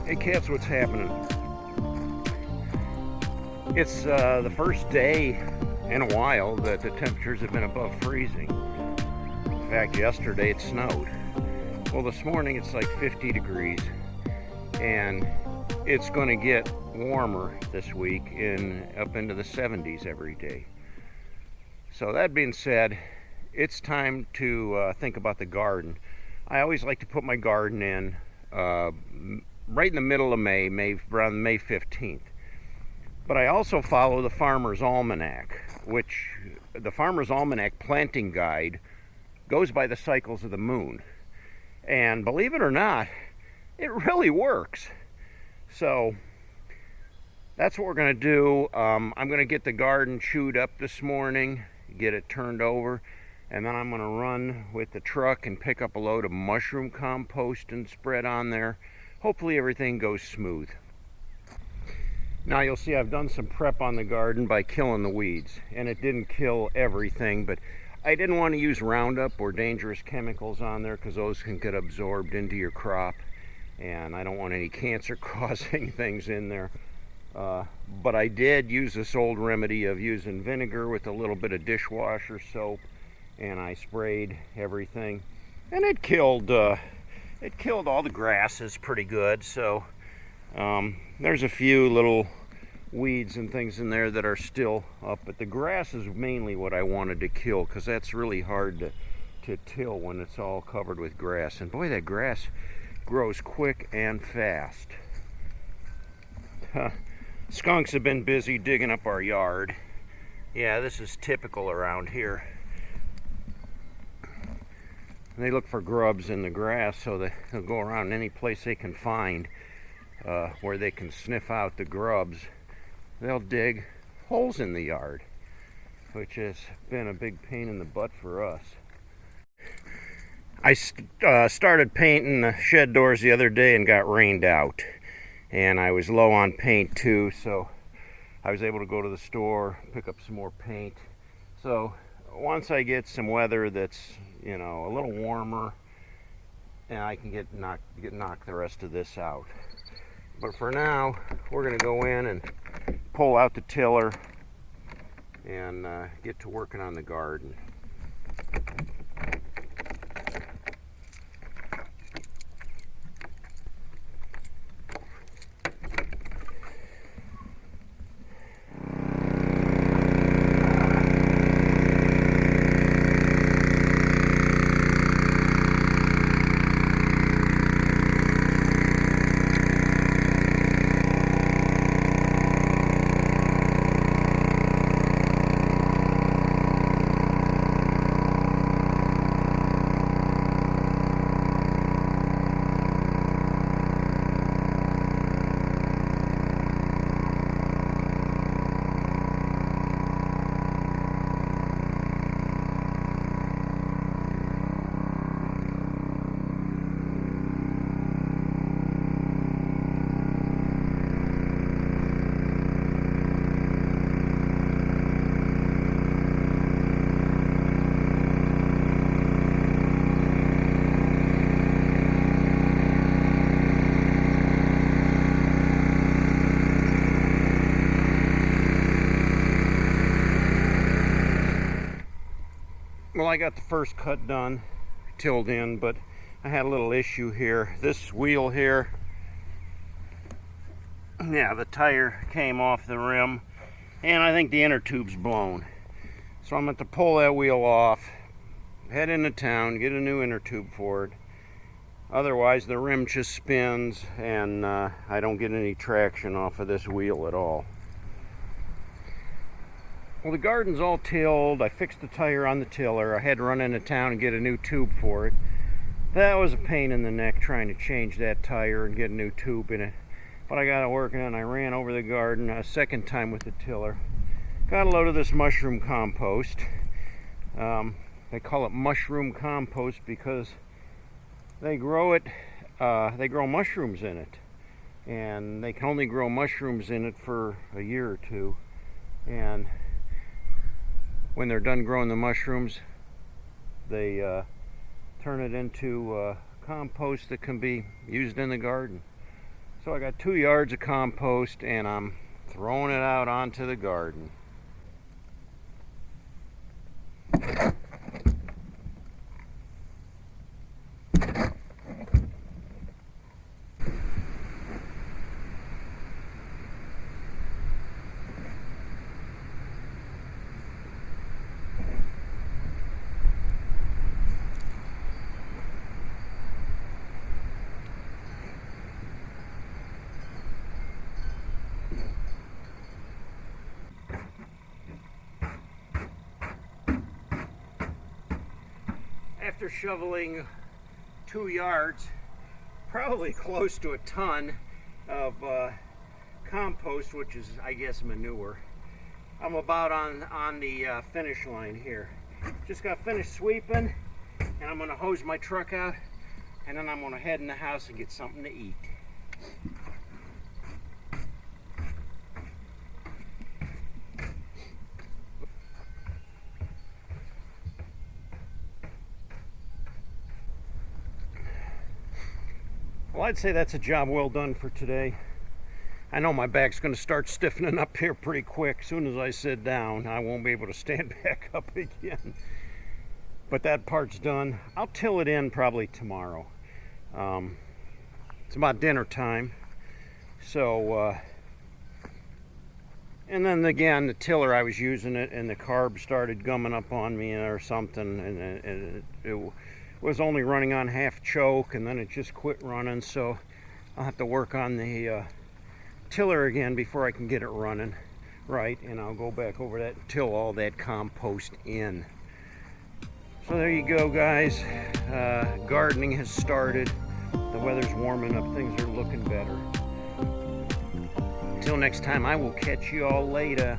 Hey cats, what's happening? It's the first day in a while that the temperatures have been above freezing. In fact, yesterday it snowed. Well, this morning it's like 50 degrees, and it's going to get warmer this week up into the 70s every day. So that being said, it's time to think about the garden. I always like to put my garden in right in the middle of May, around May 15th. But I also follow the Farmer's Almanac, which the Farmer's Almanac planting guide goes by the cycles of the moon. And believe it or not, it really works. So that's what we're going to do. I'm going to get the garden chewed up this morning, get it turned over, and then I'm going to run with the truck and pick up a load of mushroom compost and spread on there. Hopefully everything goes smooth. Now you'll see I've done some prep on the garden by killing the weeds, and it didn't kill everything, but I didn't want to use Roundup or dangerous chemicals on there because those can get absorbed into your crop, and I don't want any cancer causing things in there. But I did use this old remedy of using vinegar with a little bit of dishwasher soap, and I sprayed everything, and it killed all the grasses pretty good. So there's a few little weeds and things in there that are still up, but the grass is mainly what I wanted to kill because that's really hard to till when it's all covered with grass. And boy, that grass grows quick and fast. Skunks have been busy digging up our yard. Yeah, this is typical around here. They look for grubs in the grass, so they'll go around any place they can find where they can sniff out the grubs. They'll dig holes in the yard, which has been a big pain in the butt for us. I started painting the shed doors the other day and got rained out, and I was low on paint too, so I was able to go to the store, pick up some more paint. So once I get some weather that's, you know, a little warmer, and I can knock the rest of this out. But for now, we're going to go in and pull out the tiller and get to working on the garden. Well, I got the first cut done, tilled in, but I had a little issue here. This wheel here, yeah, the tire came off the rim, and I think the inner tube's blown. So I'm going to pull that wheel off, head into town, get a new inner tube for it. Otherwise, the rim just spins, and I don't get any traction off of this wheel at all. Well, the garden's all tilled. I fixed the tire on the tiller. I had to run into town and get a new tube for it. That was a pain in the neck trying to change that tire and get a new tube in it. But I got it working, and I ran over the garden a second time with the tiller. Got a load of this mushroom compost. They call it mushroom compost because they grow mushrooms in it. And they can only grow mushrooms in it for a year or two. And when they're done growing the mushrooms, they turn it into compost that can be used in the garden. So I got 2 yards of compost and I'm throwing it out onto the garden. After shoveling 2 yards, probably close to a ton of compost, which is, I guess, manure, I'm about on the finish line here. Just got finished sweeping, and I'm gonna hose my truck out, and then I'm gonna head in the house and get something to eat. Well, I'd say that's a job well done for today. I know my back's going to start stiffening up here pretty quick. As soon as I sit down, I won't be able to stand back up again. But that part's done. I'll till it in probably tomorrow. It's about dinner time. So, and then again, the tiller, I was using it and the carb started gumming up on me or something. And it was only running on half choke, and then it just quit running. So I'll have to work on the tiller again before I can get it running right, and I'll go back over that and till all that compost in. So there you go, guys. Gardening has started. The weather's warming up. Things are looking better. Until next time, I will catch you all later.